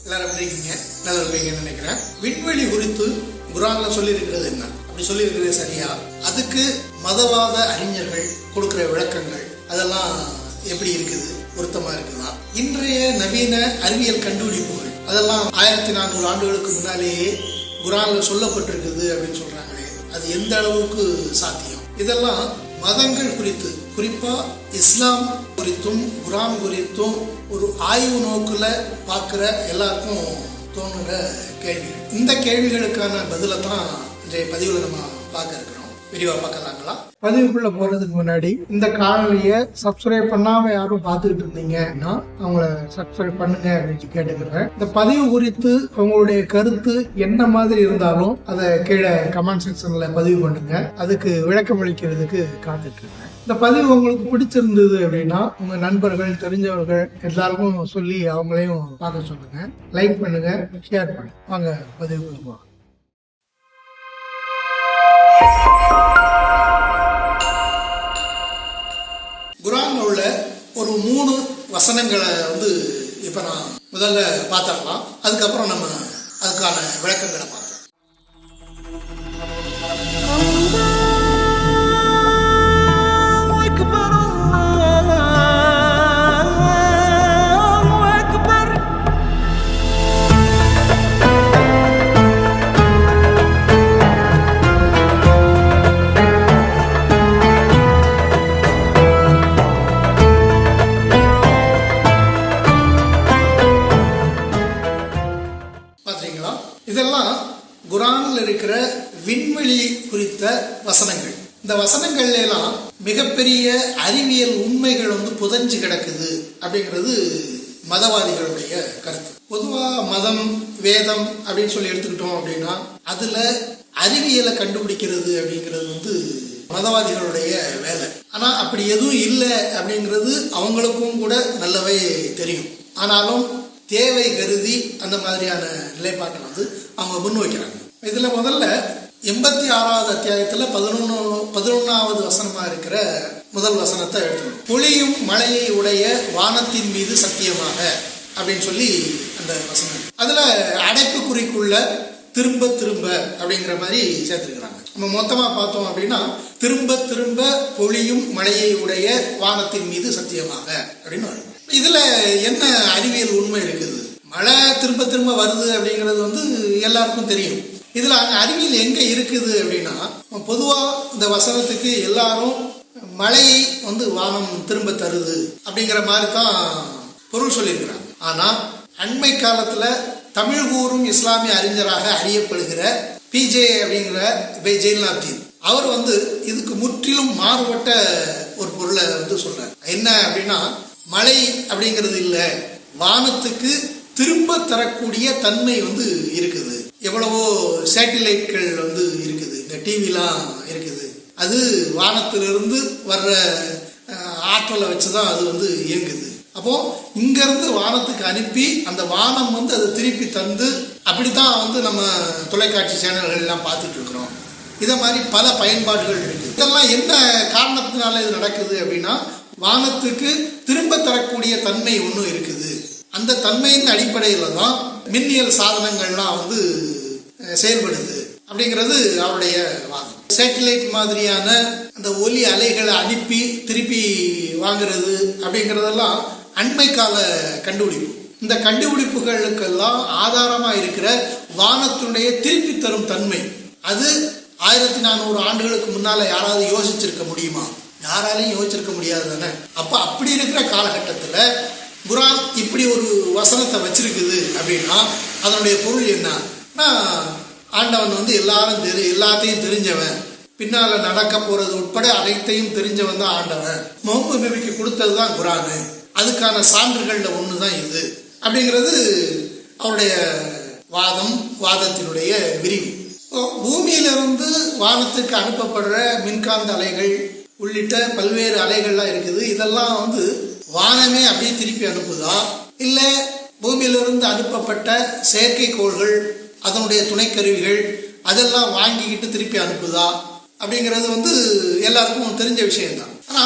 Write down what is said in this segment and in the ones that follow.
எல்லாரும் எப்படி இருக்கீங்க? நல்லா இருப்பீங்கன்னு நினைக்கிறேன். விண்வெளி குறித்து குர்ஆன்ல சொல்லியிருக்கிறது என்ன? அப்படி சொல்லியிருக்கிறது சரியா? அதுக்கு மதவாத அறிஞர்கள் கொடுக்கிற விளக்கங்கள் அதெல்லாம் எப்படி இருக்குது? பொருத்தமா இருக்குதா? இன்றைய நவீன அறிவியல் கண்டுபிடிப்புகள் அதெல்லாம் 1400 ஆண்டுகளுக்கு முன்னாலேயே குர்ஆன்ல சொல்லப்பட்டிருக்குது அப்படின்னு சொல்றாங்களே, அது எந்த அளவுக்கு சாத்தியம்? இதெல்லாம் மதங்கள் குறித்து, குறிப்பா இஸ்லாம் குறித்தும் குர்ஆன் குறித்தும் ஒரு ஆய்வு நோக்குல பார்க்குற எல்லாருக்கும் தோணுற கேள்விகள். இந்த கேள்விகளுக்கான பதிலை தான் இன்றைய பதிவுல நம்ம பார்க்க இருக்கிறோம். விரிவா பார்க்கலாங்களா? பதிவுக்குள்ள போறதுக்கு முன்னாடி இந்த காணொலியை சப்ஸ்கிரைப் பண்ணாம யாரும் பார்த்துக்கிட்டு இருந்தீங்கன்னா அவங்கள சப்ஸ்கிரைப் பண்ணுங்க அப்படின்னு கேட்டுக்கிறேன். இந்த பதிவு குறித்து உங்களுடைய கருத்து என்ன மாதிரி இருந்தாலும் அதை கீழே கமெண்ட் செக்ஷன்ல பதிவு பண்ணுங்க. அதுக்கு விளக்கம் அளிக்கிறதுக்கு காத்துட்டு இருக்கேன். இந்த பதிவு உங்களுக்கு பிடிச்சிருந்தது அப்படின்னா உங்க நண்பர்கள், தெரிஞ்சவர்கள் எல்லாருக்கும் சொல்லி அவங்களையும் பார்க்க சொல்லுங்க. லைக் பண்ணுங்க, ஷேர் பண்ணுங்க. வாங்க பதிவுக்குள்ள போகலாம். குர்ஆன்ல உள்ள ஒரு 3 வசனங்களை இப்ப நான் முதல்ல பார்த்துடலாம். அதுக்கப்புறம் நம்ம அதுக்கான விளக்கங்களை பார்க்கலாம். இதெல்லாம் குர்ஆன்ல இருக்கிற விண்வெளி குறித்த வசனங்கள். இந்த வசனங்கள்ல எல்லாம் மிகப்பெரிய அறிவியல் உண்மைகள் புதஞ்சு கிடக்குது அப்படிங்கிறது மதவாதிகளுடைய கருத்து. பொதுவா மதம், வேதம் அப்படின்னு சொல்லி எடுத்துக்கிட்டோம் அப்படின்னா அதுல அறிவியலை கண்டுபிடிக்கிறது அப்படிங்கிறது மதவாதிகளுடைய வேலை. ஆனா அப்படி எதுவும் இல்லை அப்படிங்கிறது அவங்களுக்கும் கூட நல்லாவே தெரியும். ஆனாலும் தேவை கருதி அந்த மாதிரியான நிலைப்பாட்டை அவங்க முன்வைக்கிறாங்க. இதுல முதல்ல 86வது அத்தியாயத்துல 11வது வசனமா இருக்கிற முதல் வசனத்தை எடுத்துக்கணும். பொழியும் மழையை உடைய வானத்தின் மீது சத்தியமாக அப்படின்னு சொல்லி அந்த வசனம். அதுல அடைப்புக்குறிக்குள்ள திரும்ப திரும்ப அப்படிங்கிற மாதிரி சேர்த்துருக்கிறாங்க. நம்ம மொத்தமா பார்த்தோம் அப்படின்னா திரும்ப திரும்ப பொழியும் மழையை உடைய வானத்தின் மீது சத்தியமாக அப்படின்னு. இதுல என்ன அறிவியல் உண்மை இருக்குது? மழை திரும்ப திரும்ப வருது அப்படிங்கிறது எல்லாருக்கும் தெரியும். இதுல அறிவியல் எங்க இருக்குது அப்படின்னா, பொதுவா இந்த வசனத்துக்கு எல்லாரும் மழையை வானம் திரும்ப தருது அப்படிங்கிற மாதிரி தான் பொருள் சொல்லியிருக்கிறாங்க. ஆனா அண்மை காலத்துல தமிழ் கூறும் இஸ்லாமிய அறிஞராக அறியப்படுகிற பிஜே அப்படிங்கிற ஜெயில்நாதீன் அவர் இதுக்கு முற்றிலும் மாறுபட்ட ஒரு பொருளை சொல்றாரு. என்ன அப்படின்னா, மழை அப்படிங்கிறது இல்லை, வானத்துக்கு திரும்ப தரக்கூடிய தன்மை இருக்குது. எவ்வளவோ சேட்டிலைட்கள் இருக்குது, இந்த டிவிலாம் இருக்குது. அது வானத்திலிருந்து வர்ற ஆற்றலை வச்சுதான் அது இயங்குது. அப்போ இங்க இருந்து வானத்துக்கு அனுப்பி அந்த வானம் அதை திருப்பி தந்து அப்படித்தான் நம்ம தொலைக்காட்சி சேனல்கள் எல்லாம் பார்த்துட்டு இருக்கிறோம். இதை மாதிரி பல பயன்பாடுகள் இருக்கு. இதெல்லாம் என்ன காரணத்தினால இது நடக்குது அப்படின்னா, வானத்துக்கு திரும்ப தரக்கூடிய தன்மை ஒன்று இருக்குது. அந்த தன்மையின் அடிப்படையில் தான் மின்னியல் சாதனங்கள்லாம் செயல்படுது அப்படிங்கிறது அவருடைய வாதம். சேட்டிலைட் மாதிரியான அந்த ஒலி அலைகளை அனுப்பி திருப்பி வாங்குறது அப்படிங்கிறதெல்லாம் அண்மை கால கண்டுபிடிப்பு. இந்த கண்டுபிடிப்புகளுக்கெல்லாம் ஆதாரமாக இருக்கிற வானத்தினுடைய திருப்பி தரும் தன்மை அது 1400 ஆண்டுகளுக்கு முன்னால யாராவது யோசிச்சிருக்க முடியுமா? யாராலையும் யோசிச்சிருக்க முடியாது தானே. அப்ப அப்படி இருக்கிற காலகட்டத்துல குர்ஆன் இப்படி ஒரு வசனத்தை வச்சிருக்குது அப்படின்னா அதனுடைய பொருள் என்னன்னா, ஆண்டவன் எல்லாத்தையும் தெரிஞ்சவன், பின்னால நடக்க போறது உட்பட அனைத்தையும் தெரிஞ்சவன் தான் ஆண்டவன். முஹம்மது நபிக்கு கொடுத்தது தான் குர்ஆன், அதுக்கான சான்றுகள்ல ஒண்ணுதான் இது அப்படிங்கிறது அவருடைய வாதத்தினுடைய விரிவு. பூமியிலிருந்து வானத்துக்கு அனுப்பப்படுற மின்காந்த அலைகள் உள்ளிட்ட பல்வேறு அலைகள்லாம் இருக்குது. இதெல்லாம் வானமே அப்படியே திருப்பி அனுப்புதா, இல்ல பூமியிலிருந்து அனுப்பப்பட்ட செயற்கைக்கோள்கள் அதனுடைய துணைக்கருவிகள் அதெல்லாம் வாங்கிக்கிட்டு திருப்பி அனுப்புதா அப்படிங்கிறது எல்லாருக்கும் தெரிஞ்ச விஷயம்தான். ஆனா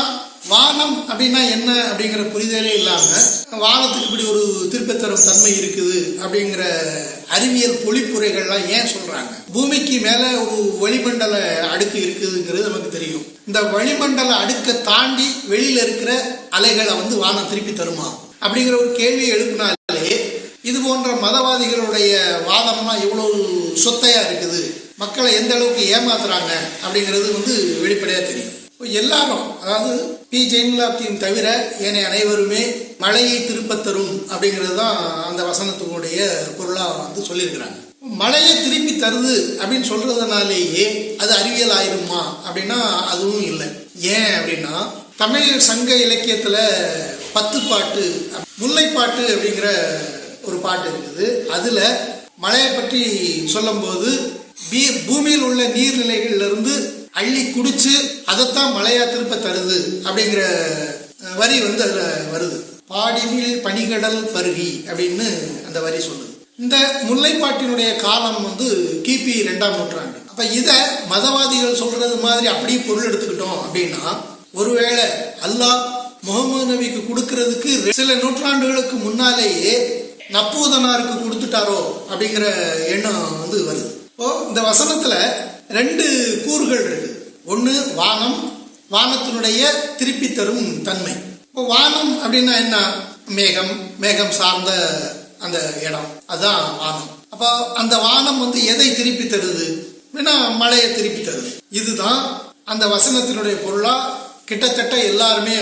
வானம் அப்படின்னா என்ன அப்படிங்கிற புரிதலே இல்லாம வானத்துக்கு இப்படி ஒரு திருப்பத் தரும் தன்மை இருக்குது அப்படிங்கிற அறிவியல் பொழிப்புரைகள்லாம் ஏன் சொல்றாங்க? பூமிக்கு மேல ஒரு வளிமண்டல அடுக்கு இருக்குதுங்கிறது நமக்கு தெரியும். இந்த வளிமண்டல அடுக்கை தாண்டி வெளியில இருக்கிற அலைகளை வானம் திருப்பி தருமா அப்படிங்கிற ஒரு கேள்வியை எழுப்பினாலே இது போன்ற மதவாதிகளுடைய வாதம்லாம் எவ்வளவு சொத்தையா இருக்குது, மக்களை எந்த அளவுக்கு ஏமாத்துறாங்க அப்படிங்கிறது வெளிப்படையா தெரியும். எல்லாரும், அதாவது பி ஜெயலலிதாவையும் தவிர ஏனைய அனைவருமே மழையை திருப்பத் தரும் அப்படிங்கிறது தான் அந்த வசனத்தினுடைய பொருளாக சொல்லியிருக்கிறாங்க. மழையை திருப்பி தருது அப்படின்னு சொல்றதுனாலேயே அது அறிவியல் ஆயிருமா அப்படின்னா அதுவும் இல்லை. ஏன் அப்படின்னா தமிழ் சங்க இலக்கியத்துல 10 பாட்டு, முல்லைப்பாட்டு அப்படிங்கிற ஒரு பாட்டு இருக்குது. அதுல மழையை பற்றி சொல்லும் போது பூமியில் உள்ள நீர்நிலைகள்ல இருந்து அள்ளி குடிச்சு அதைத்தான் மழையா திருப்ப தருது அப்படிங்கிற வரி அதுல வருது. பாடினில் பனிகடல் பருகி அப்படின்னு அந்த வரி சொல்லுது. இந்த முல்லைப்பாட்டினுடைய காலம் கிபி 2ஆம் நூற்றாண்டு. அப்ப இத மதவாதிகள் சொல்றது மாதிரி அப்படியே பொருள் எடுத்துக்கிட்டோம் அப்படின்னா, ஒருவேளை அல்லாஹ் முகமது நபிக்கு கொடுக்கறதுக்கு சில நூற்றாண்டுகளுக்கு முன்னாலேயே நப்பூதனாருக்கு கொடுத்துட்டாரோ அப்படிங்கிற எண்ணம் வருது. இப்போ இந்த வசனத்துல 2 கூறுகள் இருக்கு. ஒன்று வானம், வானத்தினுடைய திருப்பி தரும் தன்மை. இப்போ வானம் அப்படின்னா என்ன? மேகம், மேகம் சார்ந்த அந்த இடம், அதுதான் வானம். அப்போ அந்த வானம் எதை திருப்பி தருது அப்படின்னா மழையை திருப்பி தருது. இதுதான் அந்த வசனத்தினுடைய பொருளா கிட்டத்தட்ட எல்லாருமே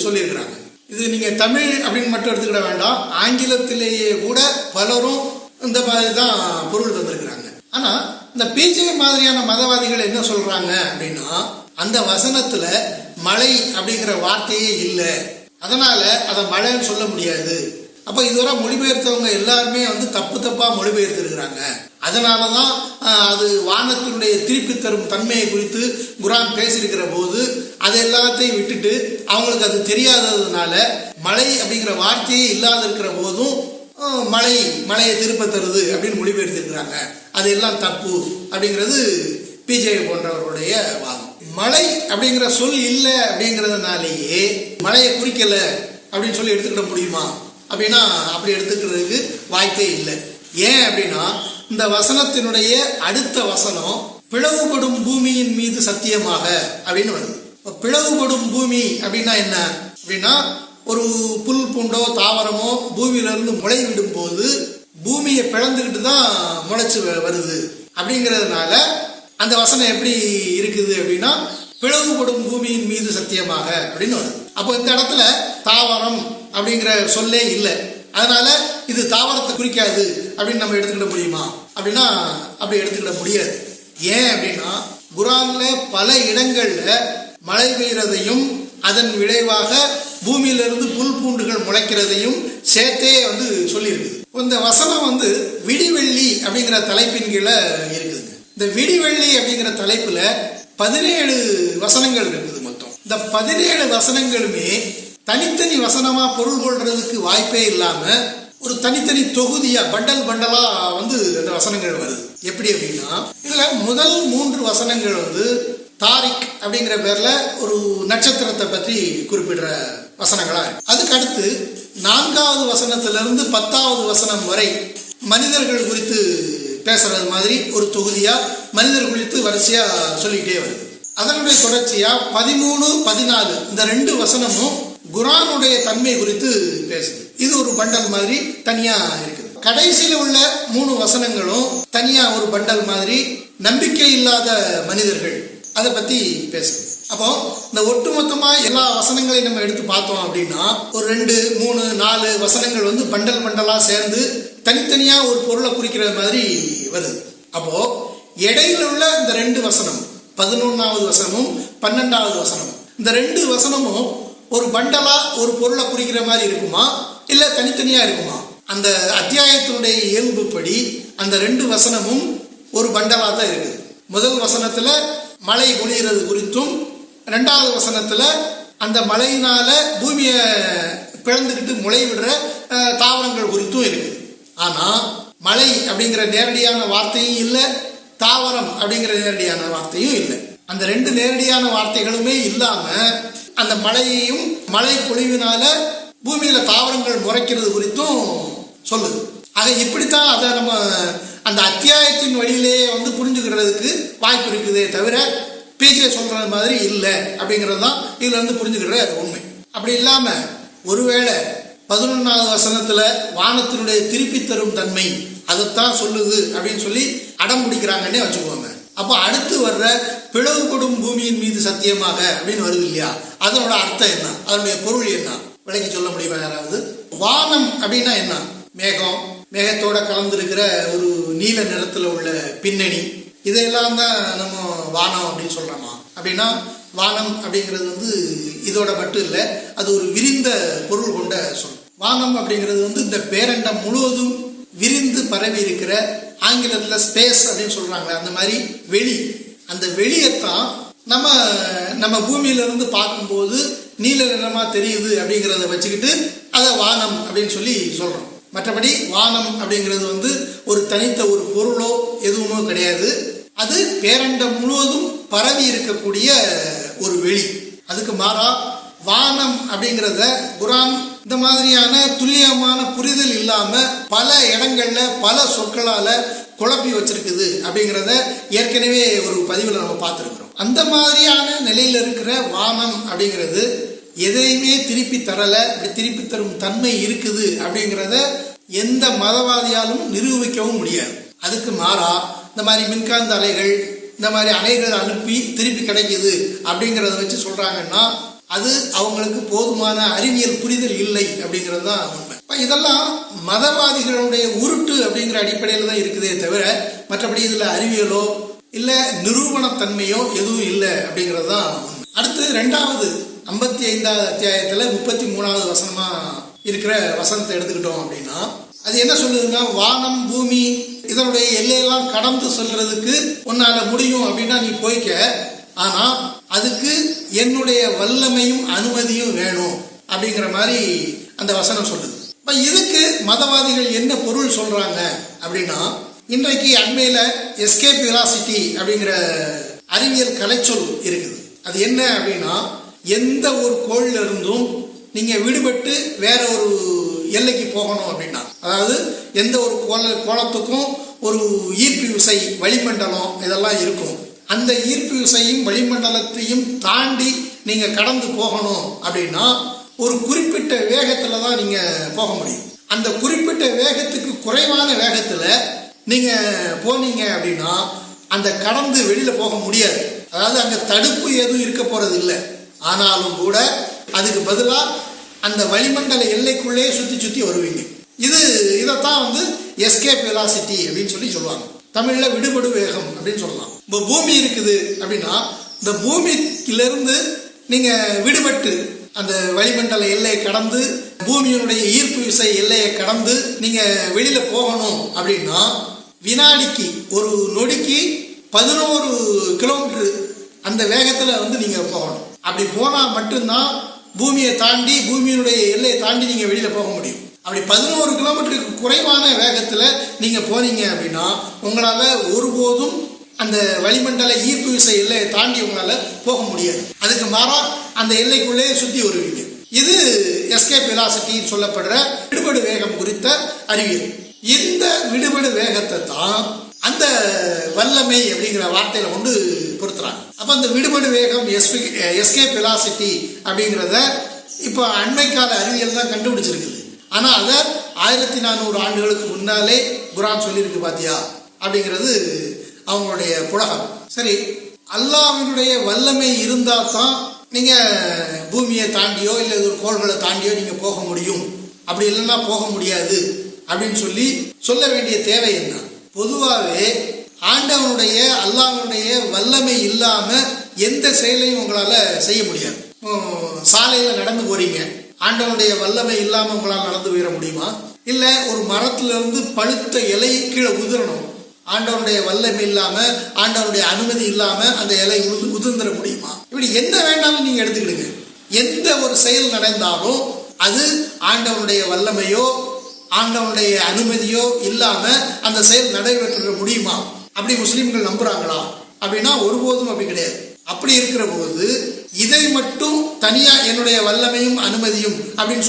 சொல்லியிருக்கிறாங்க. இது நீங்க தமிழ் அப்படின்னு மட்டும் எடுத்துக்கிட வேண்டாம், ஆங்கிலத்திலேயே கூட பலரும் இந்த மாதிரி தான் பொருள் தந்திருக்கிறாங்க. ஆனா இந்த பிஜே மாதிரியான மதவாதிகள் என்ன சொல்றாங்க அப்படின்னா, அந்த வசனத்துல மழை அப்படிங்கிற வார்த்தையே இல்லை, அதனால அதை மழைன்னு சொல்ல முடியாது. அப்ப இதுவரை மொழிபெயர்த்தவங்க எல்லாருமே தப்பா மொழிபெயர்த்திருக்கிறாங்க. அதனாலதான் அது வானத்தினுடைய திருப்பி தரும் தன்மையை குறித்து குரான் பேசியிருக்கிற போது அது எல்லாத்தையும் விட்டுட்டு அவங்களுக்கு அது தெரியாததுனால மழை அப்படிங்கிற வார்த்தையே இல்லாத இருக்கிற போதும் மழையை திருப்ப தருது அப்படின்னு மொழிபெயர்த்திருக்கிறாங்க. அது எல்லாம் தப்பு அப்படிங்கிறது பிஜே போன்றவர்களுடைய வாதம். மழை அப்படிங்கிற சொல் இல்லை அப்படிங்கிறதுனாலேயே மழையை குறிக்கல அப்படின்னு சொல்லி எடுத்துக்கிட முடியுமா அப்படின்னா அப்படி எடுத்துக்கிறதுக்கு வாய்ப்பே இல்லை. ஏன் அப்படின்னா இந்த வசனத்தினுடைய அடுத்த வசனம் பிளவுபடும் பூமியின் மீது சத்தியமாக அப்படின்னு வருது. பிளவுபடும் பூமி அப்படின்னா என்ன அப்படின்னா, ஒரு புல் பூண்டோ தாவரமோ பூமியிலிருந்து முளை விடும் போது பூமியை பிளந்துக்கிட்டு தான் முளைச்சு வருது. அப்படிங்கிறதுனால அந்த வசனம் எப்படி இருக்குது அப்படின்னா, பிளவுபடும் பூமியின் மீது சத்தியமாக அப்படின்னு வருது. அப்போ இந்த இடத்துல தாவரம் அப்படிங்கிற சொல்லே இல்லை, அதனால இது தாவரத்தை குறிக்காது அப்படின்னு நம்ம எடுத்துக்கிட முடியுமா அப்படின்னா அப்படி எடுத்துக்கிட முடியாது. ஏன் அப்படின்னா குரான்ல பல இடங்கள்ல மழை பெய்யறதையும் அதன் விளைவாக பூமியிலிருந்து புல் பூண்டுகள் முளைக்கிறதையும் சேர்த்தே சொல்லியிருக்கு. இந்த வசனம் விடிவெள்ளி அப்படிங்கிற தலைப்பின் கீழே இருக்குதுங்க. இந்த விடிவெள்ளி அப்படிங்கிற தலைப்புல 17 வசனங்கள் இருக்குது மொத்தம். இந்த 17 வசனங்களுமே தனித்தனி வசனமா பொருள் கொள்றதுக்கு வாய்ப்பே இல்லாம ஒரு தனித்தனி தொகுதியா பண்டல் பண்டலா அந்த வசனங்கள் வருது. எப்படி அப்படின்னா, இதுல முதல் 3 வசனங்கள் தாரிக் அப்படிங்கிற பேர்ல ஒரு நட்சத்திரத்தை பற்றி குறிப்பிடுற வசனங்களா இருக்கு. அதுக்கு அடுத்து 4வது வசனத்திலிருந்து 10வது வசனம் வரை மனிதர்கள் குறித்து பேசுறது மாதிரி ஒரு தொகுதியா மனிதர்கள் குறித்து வரிசையா சொல்லிக்கிட்டே வருது. அதனுடைய தொடர்ச்சியா 13, 14 இந்த 2 வசனமும் குரானுடைய தன்மை குறித்து பேசுது. இது ஒரு பண்டல் மாதிரி தனியா இருக்குது. கடைசியில உள்ள 3 வசனங்களும் தனியா ஒரு பண்டல் மாதிரி நம்பிக்கை இல்லாத மனிதர்கள் அதை பத்தி பேசுது. அப்போ இந்த ஒட்டுமொத்தமா எல்லா வசனங்களையும் நம்ம எடுத்து பார்த்தோம் அப்படின்னா ஒரு 2, 3, 4 வசனங்கள் பண்டல் பண்டலா சேர்ந்து தனித்தனியா ஒரு பொருளை குறிக்கிற மாதிரி வருது. அப்போ இடையில உள்ள இந்த 2 வசனம் 11வது வசனமும் 12வது வசனமும் இந்த 2 வசனமும் ஒரு பண்டலா ஒரு பொருளை குறிக்கிற மாதிரி இருக்குமா இல்ல தனித்தனியா இருக்குமா? அந்த அத்தியாயத்தினுடைய இயல்புப்படி அந்த 2 வசனமும் ஒரு பண்டலா தான் இருக்குது. முதல் வசனத்துல மழை பொழிகிறது குறித்தும் 2வது வசனத்துல அந்த மழையினால பூமியை பிளந்துக்கிட்டு முளை விடுற தாவரங்கள் குறித்தும் இருக்குது. ஆனா மழை அப்படிங்கிற நேரடியான வார்த்தையும் இல்லை, தாவரம் அப்படிங்கிற நேரடியான வார்த்தையும் இல்லை. அந்த 2 நேரடியான வார்த்தைகளுமே இல்லாம அந்த மழையையும் மழை பொழிவினால பூமியில தாவரங்கள் முளைக்கிறது குறித்தும் சொல்லுது. ஆக இப்படித்தான் அதை நம்ம அந்த அத்தியாயத்தின் வழியிலே புரிஞ்சுக்கிறதுக்கு வாய்ப்பு இருக்குதே தவிர பிஜே சொல்றது மாதிரி இல்லை அப்படிங்கிறது தான் இதுல புரிஞ்சுக்கிற உண்மை. அப்படி இல்லாம ஒருவேளை 11வது வசனத்துல வானத்தினுடைய திருப்பி தரும் தன்மை அதைத்தான் சொல்லுது அப்படின்னு சொல்லி அடம் பிடிக்கிறாங்கன்னே வச்சுக்கோங்க. அப்போ அடுத்து வர்ற பிளவுபடும் பூமியின் மீது சத்தியமாக அப்படின்னு வருது இல்லையா, அதனோட அர்த்தம் என்ன, அதனுடைய பொருள் என்ன விளக்கி சொல்ல முடியுமா யாராவது? வானம் அப்படின்னா என்ன? மேகம், மேகத்தோட கலந்துருக்கிற ஒரு நீல நிறத்துல உள்ள பின்னணி, இதையெல்லாம் தான் நம்ம வானம் அப்படின்னு சொல்றோமா? அப்படின்னா வானம் அப்படிங்கிறது இதோட மட்டும் இல்லை, அது ஒரு விரிந்த பொருள் கொண்ட சொல். வானம் அப்படிங்கிறது இந்த பேரண்டம் முழுவதும் விரிந்து பரவி இருக்கிற, ஆங்கிலத்துல ஸ்பேஸ் அப்படின்னு சொல்றாங்களே அந்த மாதிரி வெளி. அந்த வெளியத்தான் நம்ம பூமியில இருந்து பார்க்கும்போது நீல நிறமா தெரியுது அப்படிங்கிறத வச்சுக்கிட்டு அதை வானம் அப்படின்னு சொல்லி சொல்றோம். மற்றபடி வானம் அப்படிங்கிறது ஒரு தனித்த ஒரு பொருளோ எதுவுமோ கிடையாது. அது பேரண்டம் முழுவதும் பரவி இருக்கக்கூடிய ஒரு வெளி. அதுக்கு மாறா வானம் அப்படிங்கிறத குரான் இந்த மாதிரியான துல்லியமான புரிதல் இல்லாம பல இடங்கள்ல பல சொற்களால குழப்பி வச்சிருக்குது அப்படிங்கிறத ஏற்கனவே ஒரு பதிவில் நம்ம பார்த்துருக்கிறோம். அந்த மாதிரியான நிலையில இருக்கிற வானம் அப்படிங்கிறது எதையுமே திருப்பி தரல, திருப்பி தரும் தன்மை இருக்குது அப்படிங்கிறத எந்த மதவாதியாலும் நிரூபிக்கவும் முடியாது. அதுக்கு மாறா இந்த மாதிரி மின்காந்த அலைகள், இந்த மாதிரி அலைகள் அனுப்பி திருப்பி கிடைக்குது அப்படிங்கிறத வச்சு சொல்றாங்கன்னா அது அவங்களுக்கு போதுமான அறிவியல் புரிதல் இல்லை அப்படிங்கிறது தான் உண்மை. இதெல்லாம் மதவாதிகளுடைய உருட்டு அப்படிங்கிற அடிப்படையில் தான் இருக்குதே தவிர மற்றபடி இதுல அறிவியலோ இல்ல நிரூபணத்தன்மையோ எதுவும் இல்லை அப்படிங்கிறது தான் உண்மை. அடுத்து 2வது 55வது அத்தியாயத்துல 33வது வசனமா இருக்கிற வசனத்தை எடுத்துக்கிட்டோம் அப்படின்னா அது என்ன சொல்லுதுன்னா, வானம் பூமி இதனுடைய எல்லையெல்லாம் கடந்து சொல்றதுக்கு உன்னால முடியும் அப்படின்னா நீ போய்க்க, ஆனா அதுக்கு என்னுடைய வல்லமையும் அனுமதியும் வேணும் அப்படிங்கிற மாதிரி அந்த வசனம் சொல்லுது. இப்ப இதுக்கு மதவாதிகள் என்ன பொருள் சொல்றாங்க அப்படின்னா, இன்றைக்கு அண்மையில எஸ்கேப் வெலாசிட்டி அப்படிங்கிற அறிவியல் கலைச்சொல் இருக்குது. அது என்ன அப்படின்னா, எந்த ஒரு கோள்ல இருந்தும் நீங்க விடுபட்டு வேற ஒரு எல்லைக்கு போகணும் அப்படின்னா, அதாவது எந்த ஒரு கோளத்துக்கும் ஒரு ஈர்ப்பு விசை வளிமண்டலம் இதெல்லாம் இருக்கும். அந்த ஈர்ப்பு விசையும் வளிமண்டலத்தையும் தாண்டி நீங்க கடந்து போகணும் அப்படின்னா ஒரு குறிப்பிட்ட வேகத்துல தான் நீங்க போக முடியும். அந்த குறிப்பிட்ட வேகத்துக்கு குறைவான வேகத்துல நீங்க போனீங்க அப்படின்னா அந்த கடந்து வெளியில போக முடியாது. அதாவது அங்க தடுப்பு எதுவும் இருக்க போறது இல்லை. ஆனாலும் கூட அதுக்கு பதிலா அந்த வளிமண்டல எல்லைக்குள்ளே சுத்தி சுத்தி வருவீங்க. இதைத்தான் எஸ்கேப் வெலாசிட்டி அப்படின்னு சொல்லி சொல்லுவாங்க. தமிழ்ல விடுபடு வேகம் அப்படின்னு சொல்லலாம். இப்போ பூமி இருக்குது அப்படின்னா இந்த பூமியிலிருந்து நீங்க விடுபட்டு அந்த வளிமண்டல எல்லையை கடந்து பூமியினுடைய ஈர்ப்பு விசை எல்லையை கடந்து நீங்க வெளியில போகணும் அப்படின்னா வினாடிக்கு ஒரு நொடிக்கு 11 கிலோமீட்டர் அந்த வேகத்துல நீங்க போகணும். அப்படி போனா மட்டும்தான் பூமியை தாண்டி பூமியினுடைய எல்லையை தாண்டி நீங்க வெளியில போக முடியும். அப்படி 11 கிலோமீட்டருக்கு குறைவான வேகத்துல நீங்க போனீங்க அப்படின்னா உங்களால ஒருபோதும் அந்த வளிமண்டல ஈர்ப்பு விசை எல்லையை தாண்டி உங்களால போக முடியாது. அதுக்கு மாறா அந்த எல்லைக்குள்ளே சுத்தி வருவீங்க. இது எஸ்கேப் வெலாசிட்டி சொல்லப்படுற விடுபடு வேகம் குறித்த அறிவியல். இந்த விடுபடு வேகத்தை தான் அந்த வல்லமை அப்படிங்கிற வார்த்தையில கொண்டு பொறுத்துறாங்க. அப்ப அந்த விடுபடு வேகம் எஸ்கேப் வெலாசிட்டி அப்படிங்கிறத இப்ப அண்மைக்கால அறிவியல் தான் கண்டுபிடிச்சிருக்குது. ஆனா அதை 1400 ஆண்டுகளுக்கு முன்னாலே குரான் சொல்லியிருக்கு பாத்தியா அப்படிங்கிறது அவங்களுடைய புலகம். சரி, அல்லாஹ்வினுடைய வல்லமை இருந்தா தான் நீங்க பூமியை தாண்டியோ இல்லை ஒரு கோள்களை தாண்டியோ நீங்க போக முடியும், அப்படி இல்லைன்னா போக முடியாது அப்படின்னு சொல்ல வேண்டிய தேவை என்ன? பொதுவாகவே ஆண்டவனுடைய அல்லாஹ்வினுடைய வல்லமை இல்லாம எந்த செயலையும் உங்களால செய்ய முடியாது. சாலையில நடந்து போறீங்க, ஆண்டவனுடைய வல்லமை இல்லாம உங்களால் நடந்து போயிட முடியுமா? இல்ல ஒரு மரத்துல இருந்து பழுத்த இலை கீழே உதிரணும், ஆண்டவனுடைய வல்லமை இல்லாம ஆண்டவனுடைய அனுமதி இல்லாம அந்த இலை உதிர்ந்துட முடியுமா? இப்படி என்ன வேண்டாலும் நீங்க எடுத்துக்கிடுங்க. எந்த ஒரு செயல் நடந்தாலும் அது ஆண்டவனுடைய வல்லமையோ ஆண்டவனுடைய அனுமதியோ இல்லாம அந்த செயல் நடைபெற்ற முடியுமா? அப்படி முஸ்லிம்கள் நம்புறாங்களா அப்படின்னா ஒருபோதும் அப்படி கிடையாது. அப்படி இருக்கிற போது இதை மட்டும் தனியா என்னுடைய வல்லமையும் அனுமதியும் அப்படின்னு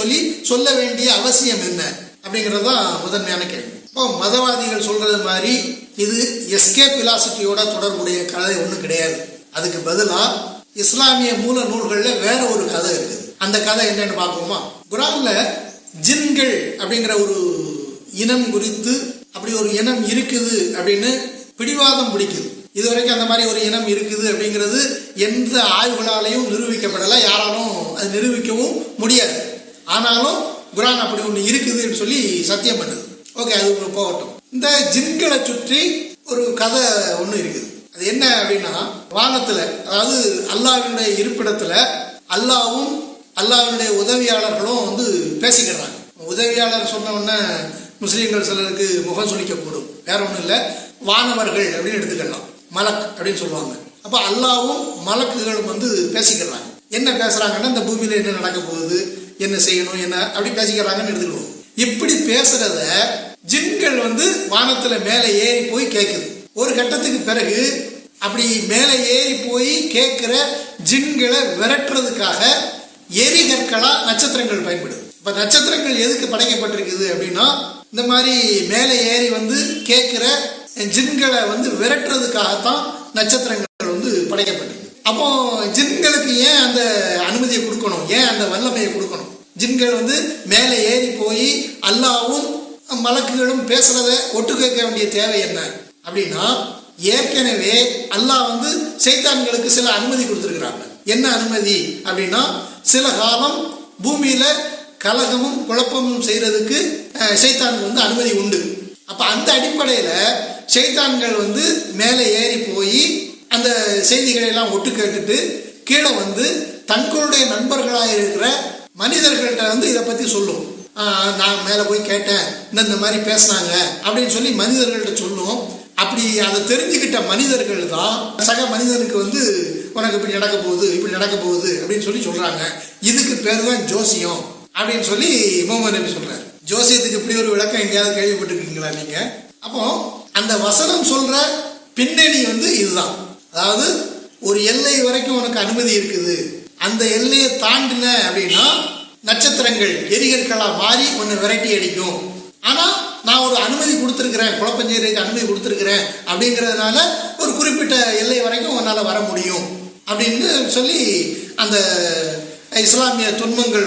சொல்ல வேண்டிய அவசியம் என்ன அப்படிங்கிறது தான் முதன்மையான கேள்வி. இப்போ மதவாதிகள் சொல்றது மாதிரி இது எஸ்கேப் பிலாசபியோட தொடர்புடைய கதை ஒன்றும் கிடையாது. அதுக்கு பதிலா இஸ்லாமிய மூல நூல்களில் வேற ஒரு கதை இருக்குது. அந்த கதை என்னன்னு பார்ப்போமா? குரான்ல ஜின்கள் அப்படிங்கிற ஒரு இனம் குறித்து அப்படி ஒரு இனம் இருக்குது அப்படின்னு பிடிவாதம் பிடிக்குது. இதுவரைக்கும் அந்த மாதிரி ஒரு இனம் இருக்குது அப்படிங்கிறது எந்த ஆய்வுகளாலையும் நிரூபிக்கப்படலை, யாராலும் அது நிரூபிக்கவும் முடியாது. ஆனாலும் குரான் அப்படி ஒன்று இருக்குதுன்னு சொல்லி சத்தியம் பண்ணுது. ஓகே, அது போகட்டும். இந்த ஜின்களை சுற்றி ஒரு கதை ஒன்று இருக்குது. அது என்ன அப்படின்னா, வானத்துல, அதாவது அல்லாஹ்வினுடைய இருப்பிடத்துல அல்லாவும் அல்லாஹ்வினுடைய உதவியாளர்களும் பேசிக்கிறாங்க. உதவியாளர் சொன்ன உடனே முஸ்லீம்கள் சிலருக்கு முகம் சுளிக்கக்கூடும். வேற ஒன்றும் இல்லை, வானவர்கள் அப்படின்னு எடுத்துக்கலாம், மலக் அப்படின்னு சொல்லுவாங்க. அப்போ அல்லாவும் மலக்குகளும் பேசிக்கிறாங்க. என்ன பேசுறாங்கன்னா, இந்த பூமியில என்ன நடக்க போகுது, என்ன செய்யணும், என்ன அப்படி பேசிக்கிறாங்கன்னு எடுத்துக்கிடுவோம். இப்படி பேசுறத ஜின்கள் வானத்துல மேலே ஏறி போய் கேட்குது. ஒரு கட்டத்துக்கு பிறகு அப்படி மேலே ஏறி போய் கேட்கிற ஜின்களை விரட்டுறதுக்காக எரிகற்களா நட்சத்திரங்கள் பயன்படுது. இப்ப நட்சத்திரங்கள் எதுக்கு படைக்கப்பட்டிருக்குது அப்படின்னா, இந்த மாதிரி மேலே ஏறி கேட்கிற ஜின்களை விரட்டுறதுக்காகத்தான் நட்சத்திரங்கள் படைக்கப்பட்டிருக்கு. அப்போ ஜின்களுக்கு ஏன் அந்த அனுமதியை கொடுக்கணும், ஏன் அந்த வல்லமையை கொடுக்கணும்? ஜின்கள் மேலே ஏறி போய் அல்லாவும் மலக்குகளும் பேசுறத ஒட்டு கேட்க வேண்டிய தேவை என்ன அப்படின்னா, ஏற்கனவே அல்லாஹ் சைத்தான்களுக்கு சில அனுமதி கொடுத்துருக்கிறாங்க. என்ன அனுமதி அப்படின்னா, சில காலம் பூமியில கலகமும் குழப்பமும் செய்யறதுக்கு சைத்தானுக்கு அனுமதி உண்டு. அப்ப அந்த அடிப்படையில சைத்தான்கள் மேலே ஏறி போய் அந்த செய்திகளை எல்லாம் ஒட்டு கேட்டுட்டு கீழே தங்களுடைய நண்பர்களாக இருக்கிற மனிதர்கள்ட்ட இதை பத்தி சொல்லும். நான் மேலே போய் கேட்டேன், இந்த மாதிரி பேசினாங்க அப்படின்னு சொல்லி மனிதர்கள்ட்ட சொல்லும். அப்படி அதை தெரிஞ்சுக்கிட்ட மனிதர்கள் தான் சக மனிதனுக்கு உனக்கு இப்படி நடக்க போகுது, இப்படி நடக்க போகுது அப்படின்னு சொல்றாங்க. இதுக்கு பேர் தான் ஜோசியம் அப்படின்னு சொல்லி முகமது நபி சொல்றாரு. ஜோசியத்துக்கு இப்படி ஒரு விளக்கம் எங்கேயாவது கேள்விப்பட்டிருக்கீங்களா நீங்க? அப்போ அந்த வசனம் சொல்ற பின்னணி இதுதான். அதாவது ஒரு எல்லை வரைக்கும் உனக்கு அனுமதி இருக்குது, அந்த எல்லையை தாண்டின அப்படின்னா நட்சத்திரங்கள் எரிகற்களா மாறி உன்னை விரட்டி அடிக்கும். ஆனா நான் ஒரு அனுமதி கொடுத்துருக்கிறேன், குழப்பம் செய்யறதுக்கு அனுமதி கொடுத்துருக்கிறேன் அப்படிங்கிறதுனால ஒரு குறிப்பிட்ட எல்லை வரைக்கும் உன்னால வர முடியும் அப்படின்னு சொல்லி அந்த இஸ்லாமிய துன்பங்கள்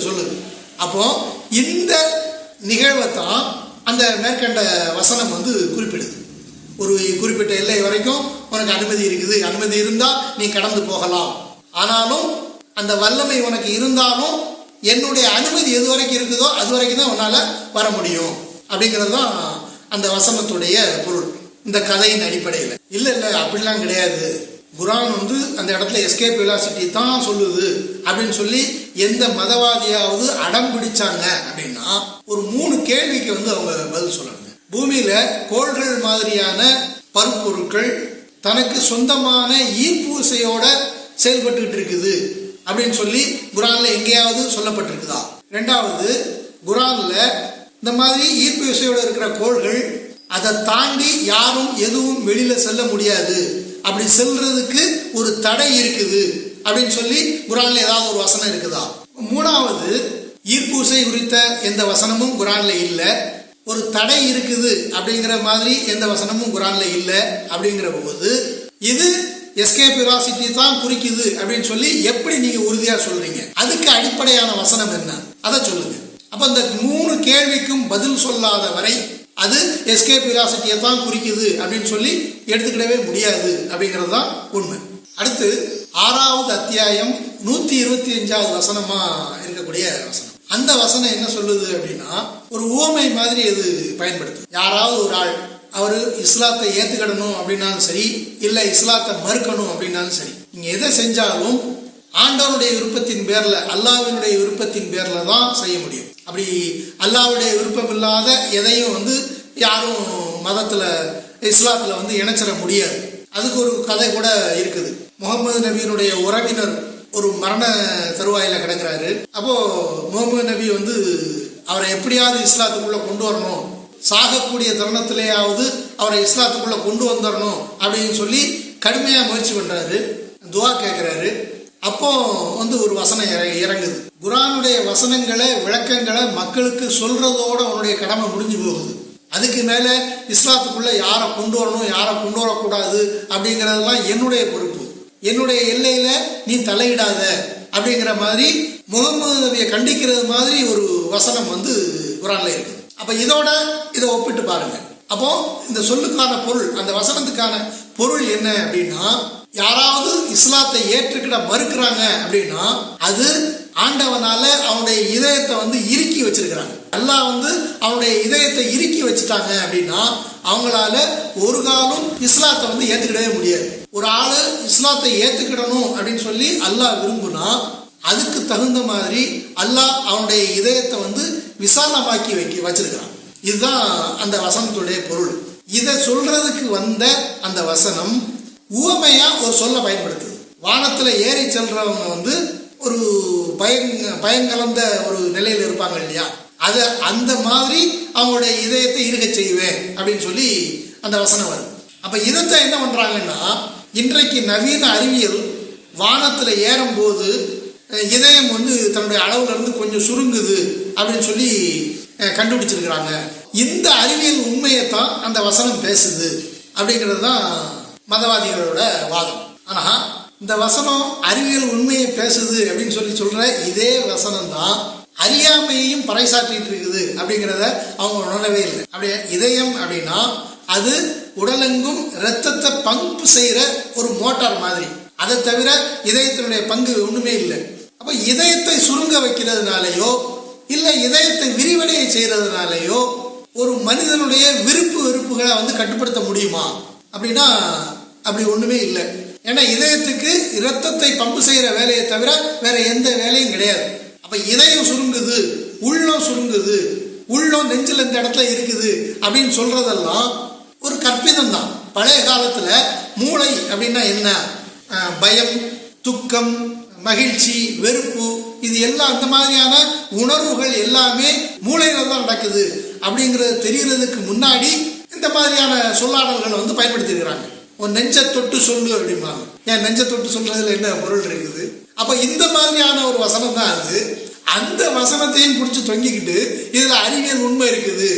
சொல்லுது. அப்போ இந்த நிகழ்வை தான் அந்த மேற்கண்ட வசனம் குறிப்பிடுது. ஒரு குறிப்பிட்ட எல்லை வரைக்கும் உனக்கு அனுமதி இருக்குது, அனுமதி இருந்தா நீ கடந்து போகலாம். ஆனாலும் அந்த வல்லமை உனக்கு இருந்தாலும் என்னுடைய அனுமதி எது வரைக்கும் இருக்குதோ அது வரைக்கும் தான் உன்னால வர முடியும் அப்படிங்கிறது தான் அந்த வசனத்துடைய பொருள். இந்த கதையின் அடிப்படையில் இல்லை அப்படிலாம் கிடையாது. குரான் அந்த இடத்துல எஸ்கேப் வெலாசிட்டி தான் சொல்லுது அப்படின்னு சொல்லி எந்த மதவாதியாவது அடம் பிடிச்சாங்க அப்படின்னா ஒரு 3 கேள்விக்கு அவங்க பதில் சொல்லணுங்க. பூமியில கோள்கள் மாதிரியான பருப்பொருட்கள் தனக்கு சொந்தமான ஈர்ப்பு விசையோட செயல்பட்டு இருக்குது அப்படின்னு சொல்லி குரான்ல எங்கேயாவது சொல்லப்பட்டிருக்குதா? 2வது, குரான்ல இந்த மாதிரி ஈர்ப்பு விசையோட இருக்கிற கோள்கள் அதை தாண்டி யாரும் எதுவும் வெளியில செல்ல முடியாது, அப்படி செல்றதுக்கு ஒரு தடை இருக்குது அப்படின்னு சொல்லி குரான்ல ஏதாவது ஒரு வசனம் இருக்குதா? 3வது, ஈர்ப்பு விசை குறித்த எந்த வசனமும் குரான்ல இல்லை, ஒரு தடை இருக்குது அப்படிங்கிற மாதிரி எந்த வசனமும் குரான்ல இல்லை. அப்படிங்கிற போது இது எஸ்கேப் வெலாசிட்டி தான் குறிக்குது அப்படின்னு சொல்லி எப்படி நீங்க உறுதியா சொல்றீங்க? அதுக்கு அடிப்படையான வசனம் என்ன, அதை சொல்லுங்க. அப்ப இந்த 3 கேள்விக்கும் பதில் சொல்லாத வரை அது எஸ்கேப் வெலாசிட்டியை தான் குறிக்குது அப்படின்னு சொல்லி எடுத்துக்கிடவே முடியாது அப்படிங்கிறது தான் உண்மை. அடுத்து 6வது அத்தியாயம் 125வது வசனமா இருக்கக்கூடிய வசனம். அந்த வசனம் என்ன சொல்லுது அப்படின்னா, ஒரு உவமை மாதிரி அது பயன்படுத்து. யாராவது ஒரு ஆள் அவரு இஸ்லாத்தை ஏத்துக்கிடணும் அப்படின்னாலும் சரி, இல்லை இஸ்லாத்தை மறுக்கணும் அப்படின்னாலும் சரி, நீங்க எதை செஞ்சாலும் ஆண்டவனுடைய விருப்பத்தின் பேர்ல, அல்லாஹ்வினுடைய விருப்பத்தின் பேர்ல தான் செய்ய முடியும். அப்படி அல்லாஹ்வுடைய விருப்பம் இல்லாத எதையும் யாரும் மதத்துல இஸ்லாத்துல இணைச்சிட முடியாது. அதுக்கு ஒரு கதை கூட இருக்குது. முகமது நபியினுடைய உறவினர் ஒரு மரண தருவாயில கிடக்கிறாரு. அப்போ முகமது நபி அவரை எப்படியாவது இஸ்லாத்துக்குள்ள கொண்டு வரணும், சாகக்கூடிய தருணத்திலேயாவது அவரை இஸ்லாத்துக்குள்ள கொண்டு வந்துடணும் அப்படின்னு சொல்லி கடுமையா முயற்சி பண்றாரு. துவா கேட்கிறாரு. அப்போ ஒரு வசனம் இறங்குது. குர்ஆனுடைய வசனங்களை விளக்கங்களை மக்களுக்கு சொல்றதோட அவனுடைய கடமை முடிஞ்சு போகுது. அதுக்கு மேல இஸ்லாத்துக்குள்ள யாரை கொண்டு வரணும் யாரை கொண்டு வரக்கூடாது அப்படிங்கிறதெல்லாம் என்னுடைய பொறுப்பு, என்னுடைய எல்லையில நீ தலையிடாத அப்படிங்கிற மாதிரி முகமது நபியை கண்டிக்கிறது மாதிரி ஒரு வசனம் குர்ஆன்ல இருக்குது. அப்ப இதை ஒப்பிட்டு பாருங்க. அப்போ இந்த சொல்லுக்கான பொருள், அந்த வசனத்துக்கான பொருள் என்ன அப்படின்னா, யாராவது இஸ்லாத்தை ஏற்றுக்கிட மறுக்கிறாங்க அப்படின்னா அது ஆண்டவனால அவனுடைய இதயத்தை இறுக்கி வச்சிருக்கிறாங்க. அல்லாஹ் அவனுடைய இதயத்தை இறுக்கி வச்சுட்டாங்க அப்படின்னா அவங்களால ஒரு காலம் இஸ்லாத்தை ஏற்றுக்கிடவே முடியாது. ஒரு ஆளு இஸ்லாத்தை ஏற்றுக்கிடணும் அப்படின்னு சொல்லி அல்லாஹ் விரும்புனா அதுக்கு தகுந்த மாதிரி அல்லாஹ் அவனுடைய இதயத்தை விசாலமாக்கி வச்சிருக்கிறான். இதுதான் அந்த வசனத்துடைய பொருள். இதை சொல்றதுக்கு வந்த அந்த வசனம் உவமையா ஒரு சொல்ல பயன்படுத்துது. வானத்துல ஏறி செல்றவங்க ஒரு பயங்கலந்த ஒரு நிலையில இருப்பாங்க இல்லையா, அதை அந்த மாதிரி அவங்களுடைய இதயத்தை இருக்க செய்வேன் அப்படின்னு சொல்லி அந்த வசனம் வருது. அப்ப இதைத்தான் என்ன பண்றாங்கன்னா, இன்றைக்கு நவீன அறிவியல் வானத்துல ஏறும் போது இதயம் தன்னுடைய அளவுல இருந்து கொஞ்சம் சுருங்குது அப்படின்னு சொல்லி கண்டுபிடிச்சிருக்கிறாங்க. இந்த அறிவியல் உண்மையை தான் அந்த வசனம் பேசுது அப்படிங்கிறது தான் மதவாதிகளோட வாதம். ஆனா இந்த வசனம் அறிவியல் உண்மையை பேசுது அப்படின்னு சொல்லி சொல்ற இதே வசனம் தான் அறியாமையையும் பறைசாற்றிட்டு இருக்குது அப்படிங்கிறத அவங்க உணரவே இல்லை. அப்படியே இதயம் அப்படின்னா அது உடலெங்கும் இரத்தத்தை பம்பு செய்யற ஒரு மோட்டார் மாதிரி. அதை தவிர இதயத்தினுடைய பங்கு ஒண்ணுமே இல்லை. அப்ப இதயத்தை சுருங்க வைக்கிறதுனாலயோ இல்ல இதயத்தை விரிவடைய செய்யறதுனாலயோ ஒரு மனிதனுடைய விருப்பு வெறுப்புகளை கட்டுப்படுத்த முடியுமா அப்படின்னா அப்படி ஒண்ணுமே இல்லை. ஏன்னா இதயத்துக்கு இரத்தத்தை பம்பு செய்யற வேலையை தவிர வேற எந்த வேலையும் கிடையாது. அப்ப இதயம் சுருங்குது, உள்ளம் சுருங்குது, உள்ளம் நெஞ்சில் இந்த இடத்துல இருக்குது அப்படின்னு சொல்றதெல்லாம் ஒரு கற்பிதம் தான். பழைய காலத்துல மூளை அப்படின்னா என்ன, பயம், துக்கம், மகிழ்ச்சி, வெறுப்பு, இது எல்லாம் அந்த மாதிரியான உணர்வுகள் எல்லாமே மூளையில தான் நடக்குது அப்படிங்கிறது தெரியறதுக்கு முன்னாடி இந்த மாதிரியான சொல்லாடல்களை பயன்படுத்தி இருக்கிறாங்க. ஒரு நெஞ்சை தொட்டு சொல்லு அப்படிம்பாங்க. ஏன் நெஞ்சை தொட்டு சொல்றதுல என்ன பொருள் இருக்குது? அப்ப இந்த மாதிரியான ஒரு வசனம் தான் அது. அந்த வசனத்தையும் பிடிச்சி தொங்கிக்கிட்டு இதுல அறிவியல் உண்மை இருக்குது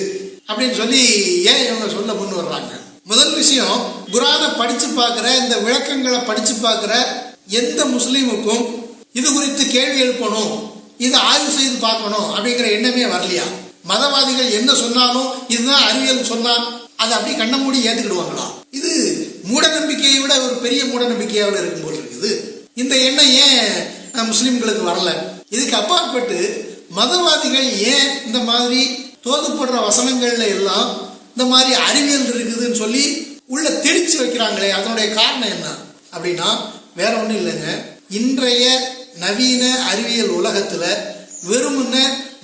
அப்படின்னு சொல்லி ஏன் இவங்க சொல்ல முன் வர்றாங்க? முதல் விஷயம், குர்ஆனை படிச்சு பார்க்கிற, இந்த விளக்கங்களை படிச்சு பார்க்கிற எந்த முஸ்லீமுக்கும் இது குறித்து கேள்வி எழுப்பணும், இதை ஆய்வு செய்து பார்க்கணும் அப்படிங்கிற எண்ணமே வரலையா? மதவாதிகள் என்ன சொன்னாலும் இதுதான் அறிவியல் சொன்னா அதை அப்படி கண்ண மூடி ஏத்துக்கிடுவாங்களா? இது மூட நம்பிக்கையை விட ஒரு பெரிய மூட நம்பிக்கையாவில் இருக்கும் போல் இருக்குது. இந்த எண்ணம் ஏன் முஸ்லிம்களுக்கு வரல? இதுக்கு அப்பாற்பட்டு மதவாதிகள் ஏன் இந்த மாதிரி தோதுப்படுற வசனங்கள்ல எல்லாம் இந்த மாதிரி அறிவியல் இருக்குதுன்னு சொல்லி உள்ள திணிச்சு வைக்கிறாங்களே, அதனுடைய காரணம் என்ன அப்படின்னா வேற ஒன்றும் இல்லைங்க. இன்றைய நவீன அறிவியல் உலகத்துல வெறுமன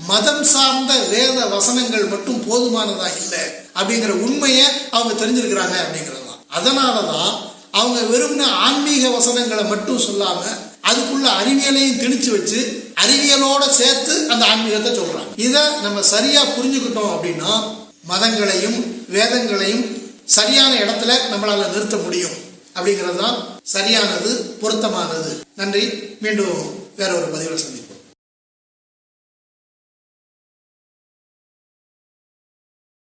மதம் சார்ந்த வேத வசனங்கள் மட்டும் போதுமானதா இல்லை அப்படிங்கிற உண்மையை அவங்க தெரிஞ்சிருக்கிறாங்க அப்படிங்கிறதுதான். அதனாலதான் அவங்க வெறும்ன ஆன்மீக வசனங்களை மட்டும் சொல்லாம அதுக்குள்ள அறிவியலையும் திணிச்சு வச்சு அறிவியலோட சேர்த்து அந்த ஆன்மீகத்தை சொல்றாங்க. இதை நம்ம சரியா புரிஞ்சுக்கிட்டோம் அப்படின்னா மதங்களையும் வேதங்களையும் சரியான இடத்துல நம்மளால நிறுத்த முடியும் அப்படிங்கிறது தான் சரியானது, பொருத்தமானது. நன்றி. மீண்டும் வேற ஒரு பதிவில் சந்திப்போம்.